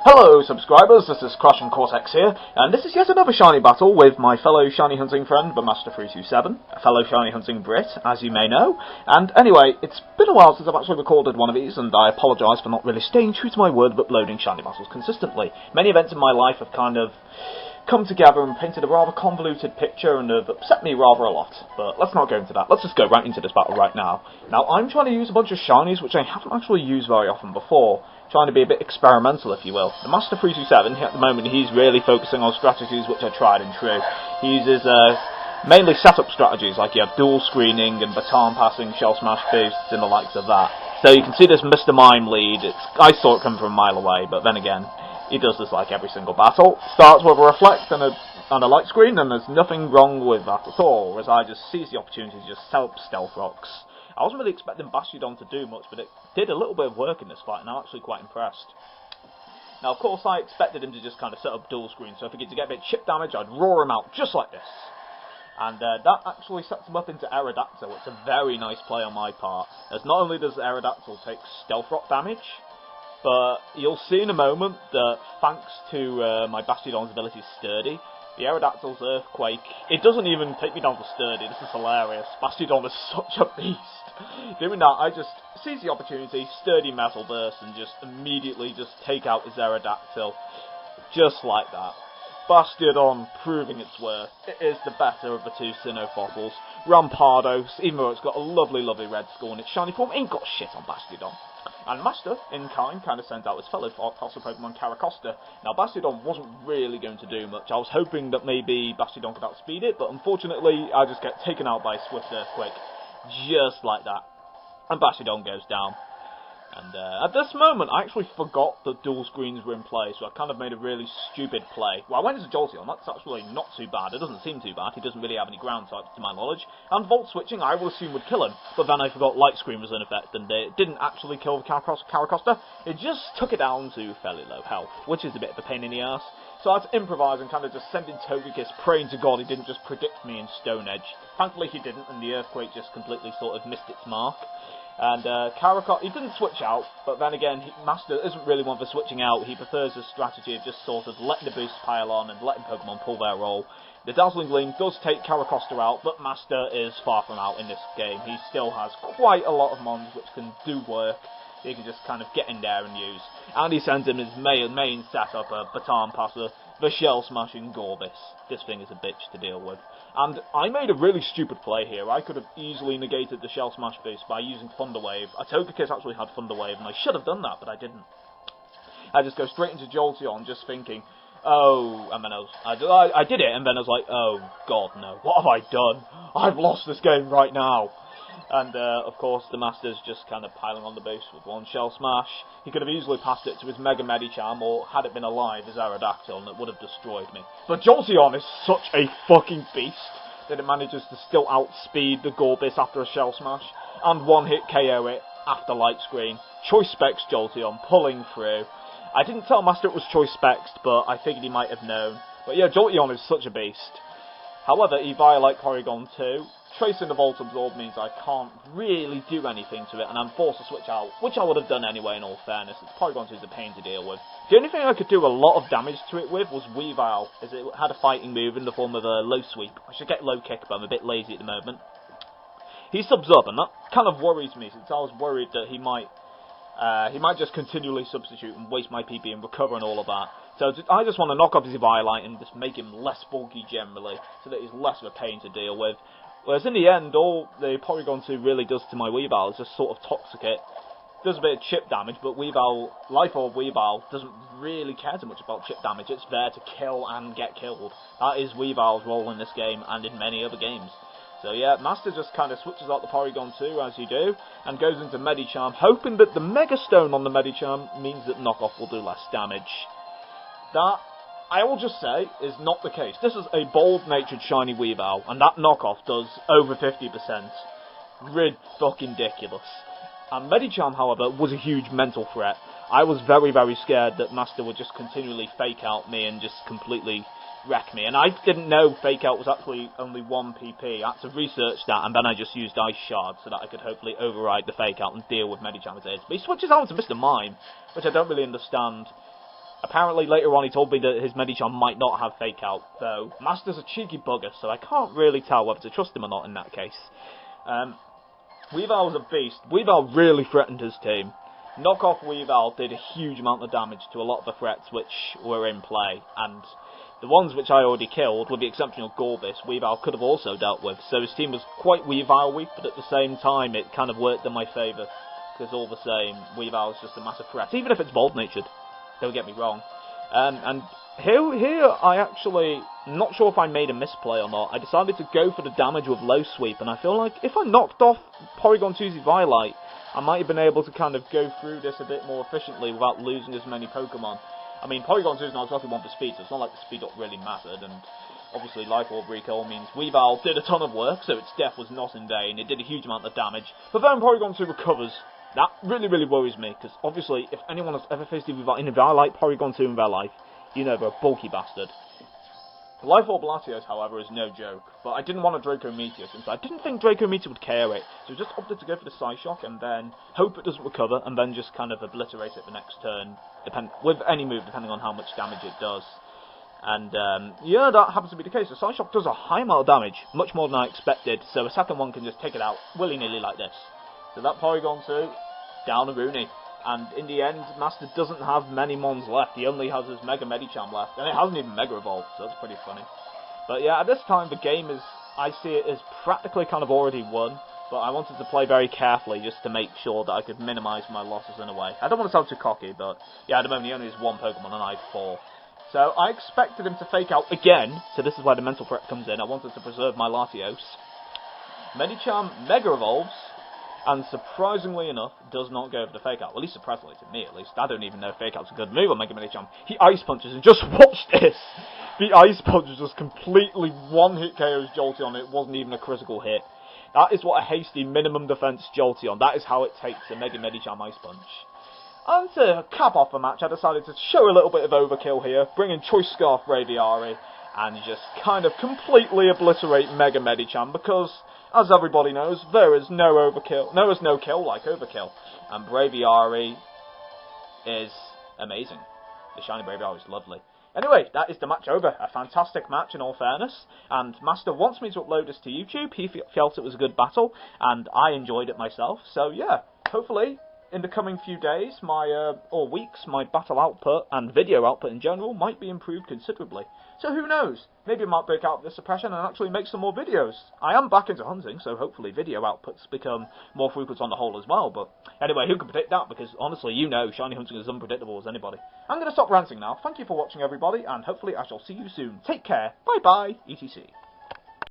Hello subscribers, this is crashandcortex here, and this is yet another shiny battle with my fellow shiny hunting friend, TheMaster327, a fellow shiny hunting Brit, as you may know. And anyway, it's been a while since I've actually recorded one of these, and I apologise for not really staying true to my word of uploading shiny battles consistently. Many events in my life have kind of come together and painted a rather convoluted picture and have upset me rather a lot. But let's not go into that, let's just go right into this battle right now. Now, I'm trying to use a bunch of shinies which I haven't actually used very often before. Trying to be a bit experimental, if you will. The Master327, at the moment, he's really focusing on strategies which are tried and true. He uses mainly setup strategies, like you have dual screening and baton passing, shell smash boosts, and the likes of that. So you can see this Mr. Mime lead. I saw it come from a mile away, but then again, he does this like every single battle. Starts with a reflect and a light screen, and there's nothing wrong with that at all, as I just seize the opportunity to just set up stealth rocks. I wasn't really expecting Bastiodon to do much, but it did a little bit of work in this fight, and I'm actually quite impressed. Now, of course, I expected him to just kind of set up dual screen, so if he gets to get a bit of chip damage, I'd roar him out just like this. And that actually sets him up into Aerodactyl. It's a very nice play on my part, as not only does Aerodactyl take stealth rock damage, but you'll see in a moment that thanks to my Bastiodon's ability Sturdy, the Aerodactyl's Earthquake, it doesn't even take me down to Sturdy. This is hilarious. Bastiodon is such a beast. Doing that, I just seize the opportunity, Sturdy Metal Burst, and just immediately just take out his Aerodactyl. Just like that. Bastiodon proving its worth. It is the better of the two Sinnoh fossils. Rampardos, even though it's got a lovely, lovely red skull in its shiny form, ain't got shit on Bastiodon. And Master, in kind of sent out his fellow fossil Pokemon Caracosta. Now, Bastiodon wasn't really going to do much. I was hoping that maybe Bastiodon could outspeed it, but unfortunately, I just get taken out by a Swift Earthquake. Just like that. And Bastiodon goes down. And at this moment, I actually forgot that dual screens were in play, so I kind of made a really stupid play. Well, I went into Jolteon, that's actually not too bad. It doesn't seem too bad, he doesn't really have any ground types to my knowledge. And Volt Switching, I would assume would kill him, but then I forgot Light Screen was in effect, and it didn't actually kill the Caracosta. It just took it down to fairly low health, which is a bit of a pain in the arse. So I had to improvise and kind of just send in Togekiss, praying to God he didn't just predict me in Stone Edge. Thankfully he didn't, and the Earthquake just completely sort of missed its mark. And Caracosta, he didn't switch out, but then again, Master isn't really one for switching out. He prefers a strategy of just sort of letting the boost pile on and letting Pokemon pull their role. The Dazzling Gleam does take Caracosta out, but Master is far from out in this game. He still has quite a lot of mons which can do work. He can just kind of get in there and use. And he sends him his main setup, a Baton Passer, the Shell Smashing Gorbis. This thing is a bitch to deal with. And I made a really stupid play here. I could have easily negated the Shell Smash boost by using Thunder Wave. A Togekiss actually had Thunder Wave, and I should have done that, but I didn't. I just go straight into Jolteon, just thinking, oh, and then I did it, and then I was like, oh, God, no, what have I done? I've lost this game right now. And, of course, the Master's just kind of piling on the boost with one Shell Smash. He could have easily passed it to his Mega Medicham, or had it been alive, his Aerodactyl, and it would have destroyed me. But Jolteon is such a fucking beast that it manages to still outspeed the Gorbis after a Shell Smash, and one-hit KO it after Light Screen. Choice Specs Jolteon, pulling through. I didn't tell Master it was Choice Specs, but I figured he might have known. But yeah, Jolteon is such a beast. However, Eviolite Porygon 2, tracing the Volt Absorb means I can't really do anything to it, and I'm forced to switch out, which I would have done anyway in all fairness. It's Porygon 2 is a pain to deal with. The only thing I could do a lot of damage to it with was Weavile, as it had a fighting move in the form of a Low Sweep. I should get Low Kick, but I'm a bit lazy at the moment. He subs up, and that kind of worries me, since I was worried that he might just continually substitute and waste my PP and recover and all of that. So I just want to knock off his Eviolite and just make him less bulky generally, so that he's less of a pain to deal with. Whereas in the end, all the Porygon 2 really does to my Weavile is just sort of Toxicate. Does a bit of chip damage, but Weavile, Life Orb Weavile, doesn't really care too much about chip damage. It's there to kill and get killed. That is Weavile's role in this game and in many other games. So yeah, Master just kind of switches out the Porygon 2, as you do, and goes into Medicham, hoping that the Mega Stone on the Medicham means that knockoff will do less damage. That, I will just say, is not the case. This is a bold-natured shiny Weavile, and that knockoff does over 50%. Rid-fucking-diculous. And Medicham, however, was a huge mental threat. I was very, very scared that Master would just continually fake out me and just completely wreck me. And I didn't know fake out was actually only 1 PP. I had to research that, and then I just used Ice Shard so that I could hopefully override the fake out and deal with Medicham as it is. But he switches out to Mr. Mime, which I don't really understand. Apparently later on he told me that his Medicham might not have Fake Out, though Master's a cheeky bugger, so I can't really tell whether to trust him or not in that case. Weavile was a beast. Weavile really threatened his team. Knockoff Weavile did a huge amount of damage to a lot of the threats which were in play, and the ones which I already killed, with the exception of Gorbis, Weavile could have also dealt with, so his team was quite Weavile weak, but at the same time it kind of worked in my favour, because all the same, Weavile is just a massive threat, even if it's bold-natured, don't get me wrong. And here I actually, not sure if I made a misplay or not, I decided to go for the damage with low sweep, and I feel like if I knocked off Porygon 2's Violite, I might have been able to kind of go through this a bit more efficiently without losing as many Pokemon. I mean, Porygon 2 is not exactly one for speed, so it's not like the speed up really mattered, and obviously Life Orb Recall means Weavile did a ton of work, so its death was not in vain, it did a huge amount of damage, but then Porygon 2 recovers. That really worries me, because obviously, if anyone has ever faced in Violite, Porygon 2 in their life, you know they're a bulky bastard. Life Orb Latios, however, is no joke, but I didn't want a Draco Meteor, since I didn't think Draco Meteor would KO it, so I just opted to go for the Psyshock, and then hope it doesn't recover, and then just kind of obliterate it the next turn, with any move, depending on how much damage it does. And, yeah, that happens to be the case. The Psyshock does a high amount of damage, much more than I expected, so a second one can just take it out willy-nilly like this. So that Porygon 2, down a Rooney. And in the end, Master doesn't have many Mons left. He only has his Mega Medicham left. And it hasn't even Mega Evolved, so that's pretty funny. But yeah, at this time, the game is, I see it as practically kind of already won. But I wanted to play very carefully just to make sure that I could minimise my losses in a way. I don't want to sound too cocky, but yeah, at the moment he only has one Pokemon and I have 4. So I expected him to Fake Out again, so this is where the mental threat comes in. I wanted to preserve my Latios. Medicham Mega Evolves, and surprisingly enough, does not go for the Fake Out. Well, at least surprisingly to me, at least. I don't even know if Fake Out's a good move on Mega Medicham. He Ice Punches, and just watch this! The Ice Punch just completely one-hit KOs Jolteon. It wasn't even a critical hit. That is what a hasty minimum defense Jolteon. That is how it takes a Mega Medicham Ice Punch. And to cap off the match, I decided to show a little bit of overkill here, bring in Choice Scarf Braviary, and just kind of completely obliterate Mega Medicham, because as everybody knows, there is no overkill. There is no kill like overkill. And Braviary is amazing. The shiny Braviary is lovely. Anyway, that is the match over. A fantastic match in all fairness. And Master wants me to upload this to YouTube. He felt it was a good battle. And I enjoyed it myself. So yeah, hopefully in the coming few days, or weeks, my battle output and video output in general might be improved considerably. So who knows? Maybe I might break out of this suppression and actually make some more videos. I am back into hunting, so hopefully video outputs become more frequent on the whole as well. But anyway, who can predict that? Because honestly, you know, shiny hunting is unpredictable as anybody. I'm going to stop ranting now. Thank you for watching, everybody, and hopefully I shall see you soon. Take care. Bye-bye. ETC.